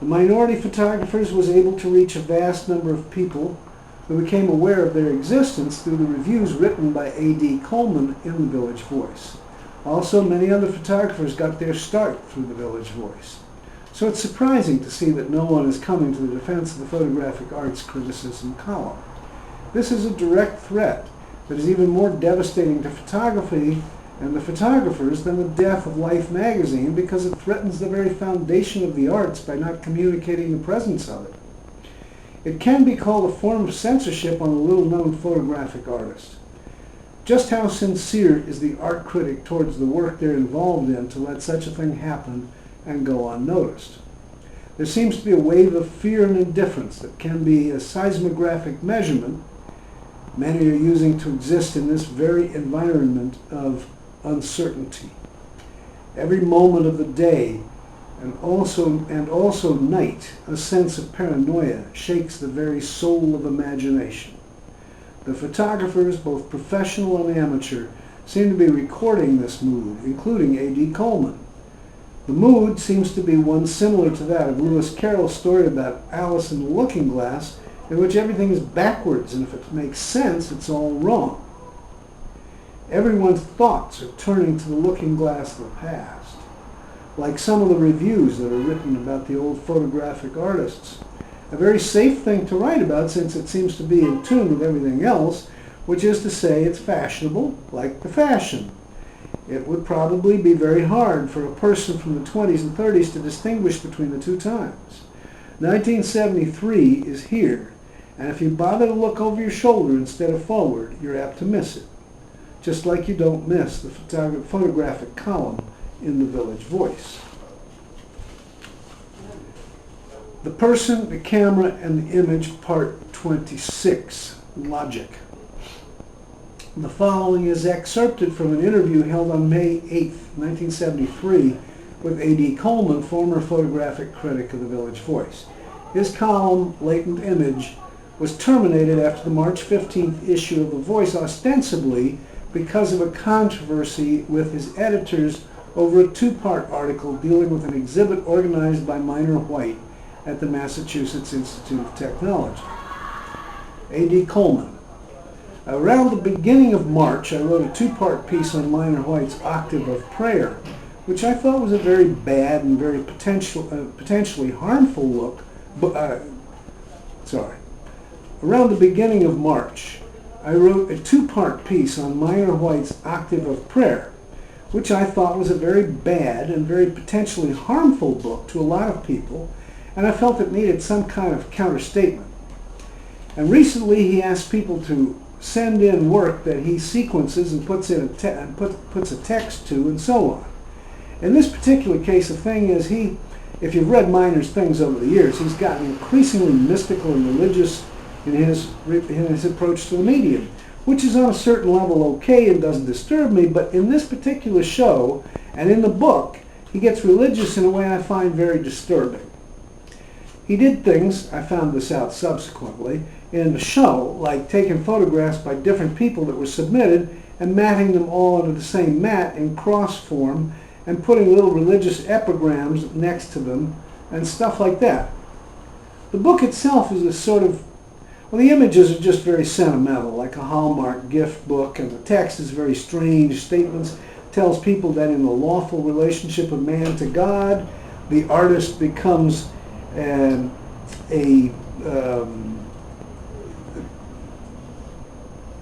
The minority photographers was able to reach a vast number of people who became aware of their existence through the reviews written by A.D. Coleman in the Village Voice. Also, many other photographers got their start through the Village Voice. So it's surprising to see that no one is coming to the defense of the photographic arts criticism column. This is a direct threat that is even more devastating to photography and the photographers than the death of Life magazine, because it threatens the very foundation of the arts by not communicating the presence of it. It can be called a form of censorship on a little-known photographic artist. Just how sincere is the art critic towards the work they're involved in to let such a thing happen and go unnoticed? There seems to be a wave of fear and indifference that can be a seismographic measurement many are using to exist in this very environment of uncertainty. Every moment of the day and also night, a sense of paranoia shakes the very soul of imagination. The photographers, both professional and amateur, seem to be recording this mood, including A.D. Coleman. The mood seems to be one similar to that of Lewis Carroll's story about Alice in the Looking Glass, in which everything is backwards, and if it makes sense, it's all wrong. Everyone's thoughts are turning to the looking glass of the past, like some of the reviews that are written about the old photographic artists. A very safe thing to write about, since it seems to be in tune with everything else, which is to say it's fashionable, like the fashion. It would probably be very hard for a person from the 20s and 30s to distinguish between the two times. 1973 is here, and if you bother to look over your shoulder instead of forward, you're apt to miss it. Just like you don't miss the photographic column in the Village Voice. The Person, the Camera, and the Image, Part 26, Logic. The following is excerpted from an interview held on May 8, 1973, with A.D. Coleman, former photographic critic of the Village Voice. His column, Latent Image, was terminated after the March 15th issue of The Voice, ostensibly because of a controversy with his editors over a two-part article dealing with an exhibit organized by Minor White at the Massachusetts Institute of Technology. A.D. Coleman. Around the beginning of March, I wrote a two-part piece on Minor White's Octave of Prayer, which I thought was a very bad and very potentially harmful look. Around the beginning of March, I wrote a two-part piece on Minor White's Octave of Prayer, which I thought was a very bad and very potentially harmful book to a lot of people, and I felt it needed some kind of counterstatement. And recently he asked people to send in work that he sequences and puts a text to, and so on. In this particular case, the thing is, if you've read Minor's things over the years, he's gotten increasingly mystical and religious in his approach to the medium, which is on a certain level okay and doesn't disturb me, but in this particular show and in the book, he gets religious in a way I find very disturbing. He did things, I found this out subsequently, in the show, like taking photographs by different people that were submitted and matting them all onto the same mat in cross form and putting little religious epigrams next to them and stuff like that. The book itself is a sort of, well, the images are just very sentimental, like a Hallmark gift book, and the text is very strange. Statements tells people that in the lawful relationship of man to God, the artist becomes that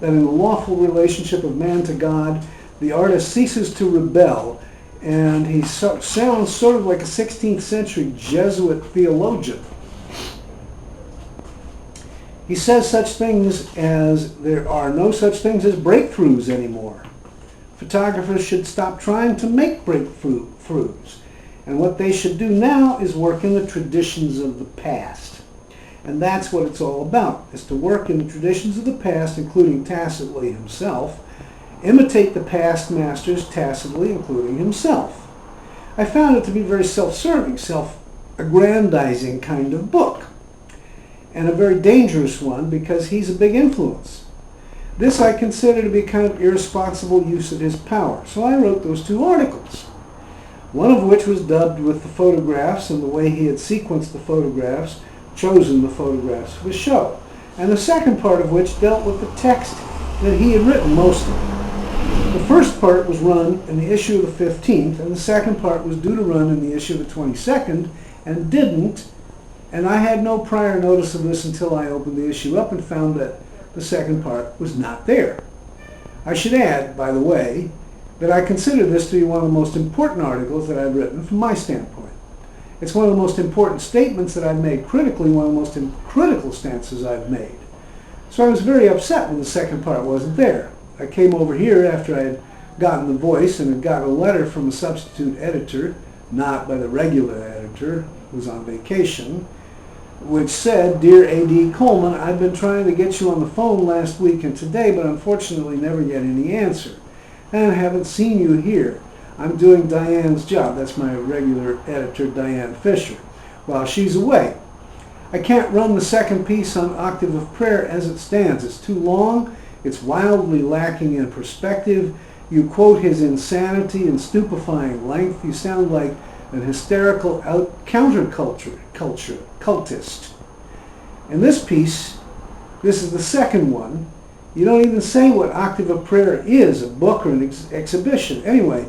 in the lawful relationship of man to God, the artist ceases to rebel, and he sounds sort of like a 16th century Jesuit theologian. He says such things as there are no such things as breakthroughs anymore. Photographers should stop trying to make breakthroughs. And what they should do now is work in the traditions of the past. And that's what it's all about, is to work in the traditions of the past, including tacitly himself, imitate the past masters tacitly, including himself. I found it to be a very self-serving, self-aggrandizing kind of book, and a very dangerous one because he's a big influence. This I consider to be kind of irresponsible use of his power, so I wrote those two articles. one of which was dubbed with the photographs and the way he had sequenced the photographs, chosen the photographs for the show, and the second part of which dealt with the text that he had written mostly. The first part was run in the issue of the 15th, and the second part was due to run in the issue of the 22nd, and didn't, and I had no prior notice of this until I opened the issue up and found that the second part was not there. I should add, by the way, that I consider this to be one of the most important articles that I've written from my standpoint. It's one of the most important statements that I've made critically, one of the most critical stances I've made. So I was very upset when the second part wasn't there. I came over here after I had gotten the voice and had gotten a letter from a substitute editor, not by the regular editor, who was on vacation, which said, "Dear A.D. Coleman, I've been trying to get you on the phone last week and today, but unfortunately never get any answer. And I haven't seen you here. I'm doing Diane's job," that's my regular editor, Diane Fisher, "while she's away. I can't run the second piece on Octave of Prayer as it stands. It's too long. It's wildly lacking in perspective. You quote his insanity in stupefying length. You sound like an hysterical cultist. In this piece, this is the second one, you don't even say what Octave of Prayer is, a book or an exhibition. Anyway,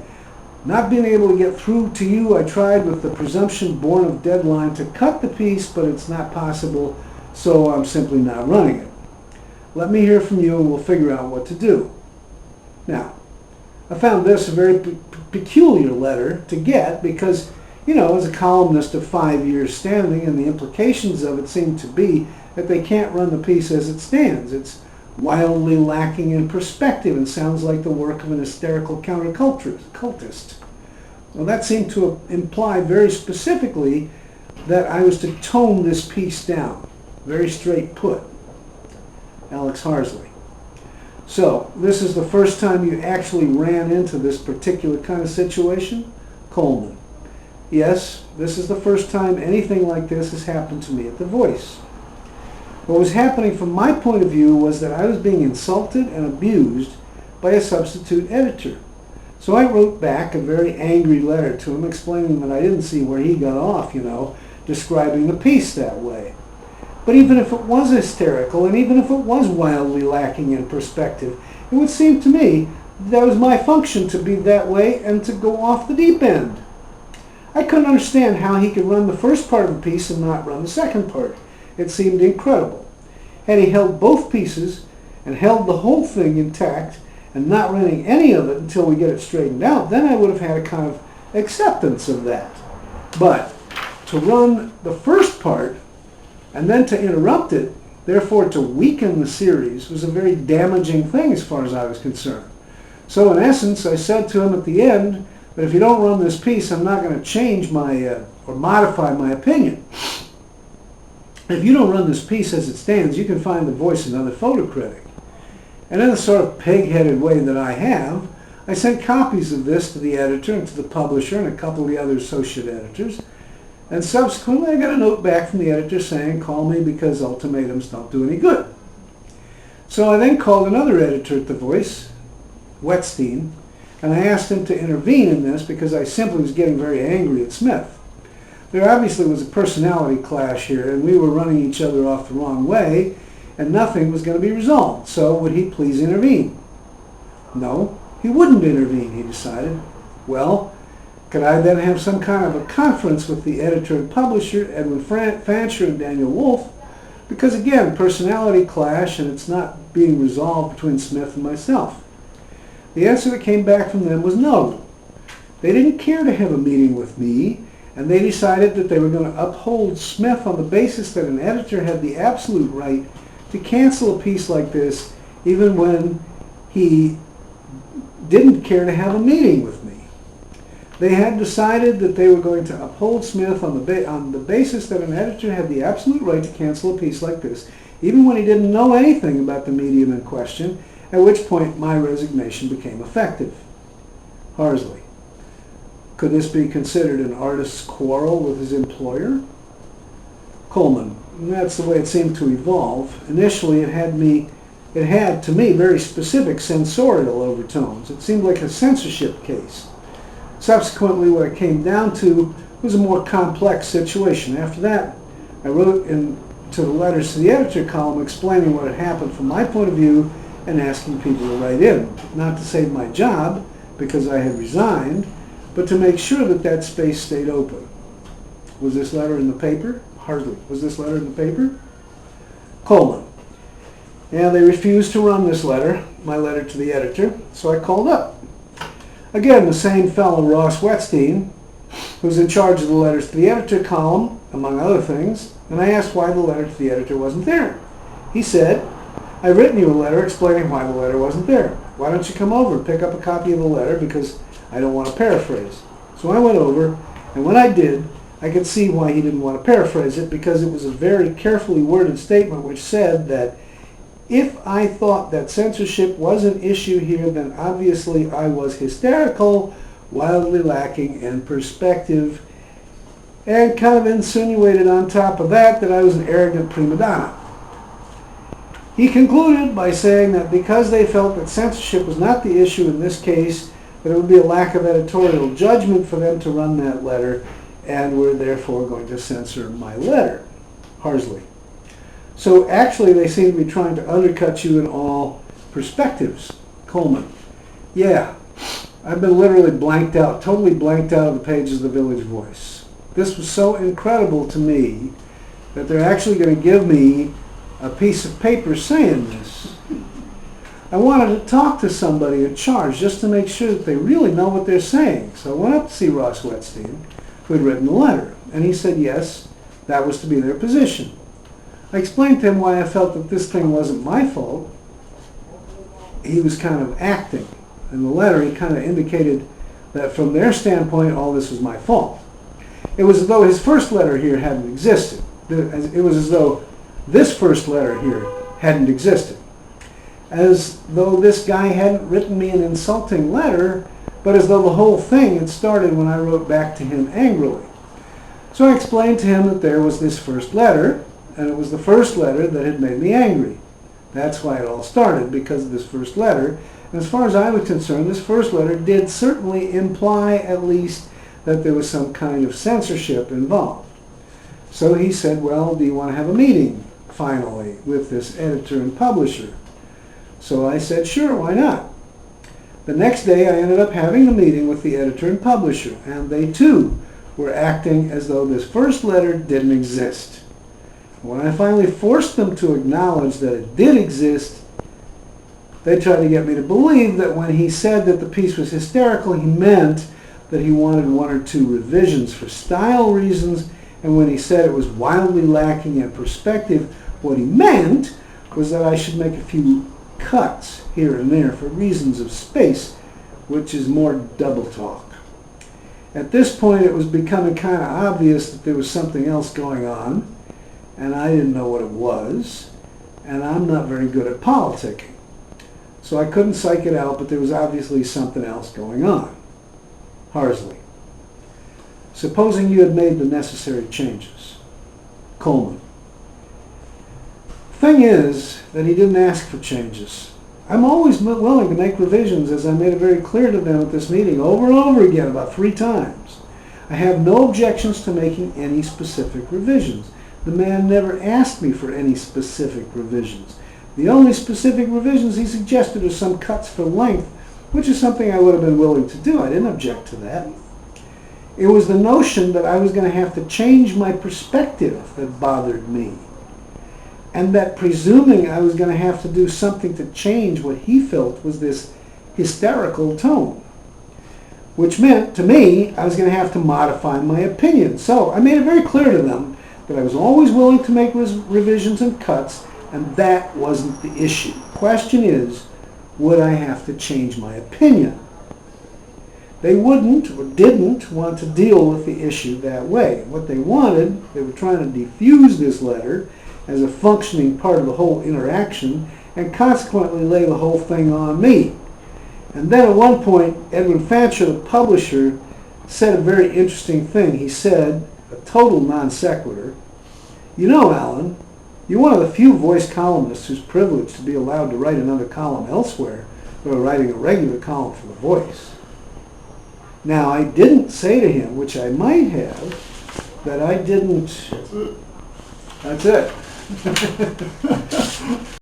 not being able to get through to you, I tried with the presumption born of deadline to cut the piece, but it's not possible, so I'm simply not running it. Let me hear from you and we'll figure out what to do." Now, I found this a very peculiar letter to get because, you know, as a columnist of 5 years standing, and the implications of it seem to be that they can't run the piece as it stands. It's wildly lacking in perspective and sounds like the work of an hysterical cultist. Well, that seemed to imply very specifically that I was to tone this piece down. Very straight put. Alex Harsley. So, this is the first time you actually ran into this particular kind of situation? Coleman. Yes, this is the first time anything like this has happened to me at The Voice. What was happening from my point of view was that I was being insulted and abused by a substitute editor. So I wrote back a very angry letter to him explaining that I didn't see where he got off, describing the piece that way. But even if it was hysterical, and even if it was wildly lacking in perspective, it would seem to me that was my function to be that way and to go off the deep end. I couldn't understand how he could run the first part of the piece and not run the second part. It seemed incredible. Had he held both pieces and held the whole thing intact and not running any of it until we get it straightened out, then I would have had a kind of acceptance of that. But to run the first part and then to interrupt it, therefore to weaken the series, was a very damaging thing as far as I was concerned. So in essence, I said to him at the end that if you don't run this piece, I'm not going to change my, or modify my opinion. If you don't run this piece as it stands, you can find The Voice another photo critic. And in the sort of pig-headed way that I have, I sent copies of this to the editor and to the publisher and a couple of the other associate editors. And subsequently, I got a note back from the editor saying, "Call me because ultimatums don't do any good." So I then called another editor at The Voice, Wetstein, and I asked him to intervene in this because I simply was getting very angry at Smith. There obviously was a personality clash here, and we were running each other off the wrong way, and nothing was going to be resolved. So would he please intervene? No, he wouldn't intervene, he decided. Well, could I then have some kind of a conference with the editor and publisher, Edwin Fancher and Daniel Wolfe? Because again, personality clash, and it's not being resolved between Smith and myself. The answer that came back from them was no. They didn't care to have a meeting with me, and they decided that they were going to uphold Smith on the basis that an editor had the absolute right to cancel a piece like this, even when he didn't care to have a meeting with me. They had decided that they were going to uphold Smith on the basis that an editor had the absolute right to cancel a piece like this, even when he didn't know anything about the medium in question, at which point my resignation became effective. Harsley. Could this be considered an artist's quarrel with his employer? Coleman. That's the way it seemed to evolve. Initially, it had, to me, very specific sensorial overtones. It seemed like a censorship case. Subsequently, what it came down to was a more complex situation. After that, I wrote into the letters to the editor column explaining what had happened from my point of view and asking people to write in. Not to save my job, because I had resigned, but to make sure that that space stayed open. Was this letter in the paper? Harsley. Was this letter in the paper? Coleman. And they refused to run this letter, my letter to the editor, so I called up. Again, the same fellow, Ross Wetstein, who's in charge of the letters to the editor column, among other things, and I asked why the letter to the editor wasn't there. He said, "I've written you a letter explaining why the letter wasn't there. Why don't you come over and pick up a copy of the letter, because I don't want to paraphrase." So I went over, and when I did, I could see why he didn't want to paraphrase it, because it was a very carefully worded statement which said that if I thought that censorship was an issue here, then obviously I was hysterical, wildly lacking in perspective, and kind of insinuated on top of that that I was an arrogant prima donna. He concluded by saying that because they felt that censorship was not the issue in this case, that it would be a lack of editorial judgment for them to run that letter, and were therefore going to censor my letter. Harsley. So actually they seem to be trying to undercut you in all perspectives. Coleman. Yeah, I've been literally blanked out, totally blanked out of the pages of the Village Voice. This was so incredible to me that they're actually going to give me a piece of paper saying this. I wanted to talk to somebody in charge just to make sure that they really know what they're saying. So I went up to see Ross Wetstein, who had written the letter, and he said yes, that was to be their position. I explained to him why I felt that this thing wasn't my fault. He was kind of acting. In the letter, he kind of indicated that from their standpoint, all this was my fault. It was as though his first letter here hadn't existed. It was as though this first letter here hadn't existed. As though this guy hadn't written me an insulting letter, but as though the whole thing had started when I wrote back to him angrily. So I explained to him that there was this first letter, and it was the first letter that had made me angry. That's why it all started, because of this first letter. And as far as I was concerned, this first letter did certainly imply at least that there was some kind of censorship involved. So he said, well, do you want to have a meeting, finally, with this editor and publisher? So I said, sure, why not? The next day I ended up having a meeting with the editor and publisher, and they too were acting as though this first letter didn't exist. When I finally forced them to acknowledge that it did exist, they tried to get me to believe that when he said that the piece was hysterical, he meant that he wanted one or two revisions for style reasons, and when he said it was wildly lacking in perspective, what he meant was that I should make a few cuts here and there for reasons of space, which is more double talk. At this point, it was becoming kind of obvious that there was something else going on, and I didn't know what it was, and I'm not very good at politicking. So I couldn't psych it out, but there was obviously something else going on. Harsley. Supposing you had made the necessary changes. Coleman. Thing is that he didn't ask for changes. I'm always willing to make revisions, as I made it very clear to them at this meeting over and over again, about 3 times. I have no objections to making any specific revisions. The man never asked me for any specific revisions. The only specific revisions he suggested are some cuts for length, which is something I would have been willing to do. I didn't object to that. It was the notion that I was going to have to change my perspective that bothered me, and that presuming I was going to have to do something to change what he felt was this hysterical tone, which meant to me I was going to have to modify my opinion. So I made it very clear to them that I was always willing to make revisions and cuts, and that wasn't the issue. The question is, would I have to change my opinion? They wouldn't or didn't want to deal with the issue that way. What they wanted, they were trying to defuse this letter as a functioning part of the whole interaction and consequently lay the whole thing on me. And then at one point, Edwin Fancher, the publisher, said a very interesting thing. He said, a total non sequitur, "You know, Alan, you're one of the few voice columnists who's privileged to be allowed to write another column elsewhere, but writing a regular column for the Voice." Now, I didn't say to him, which I might have, that I didn't. That's it.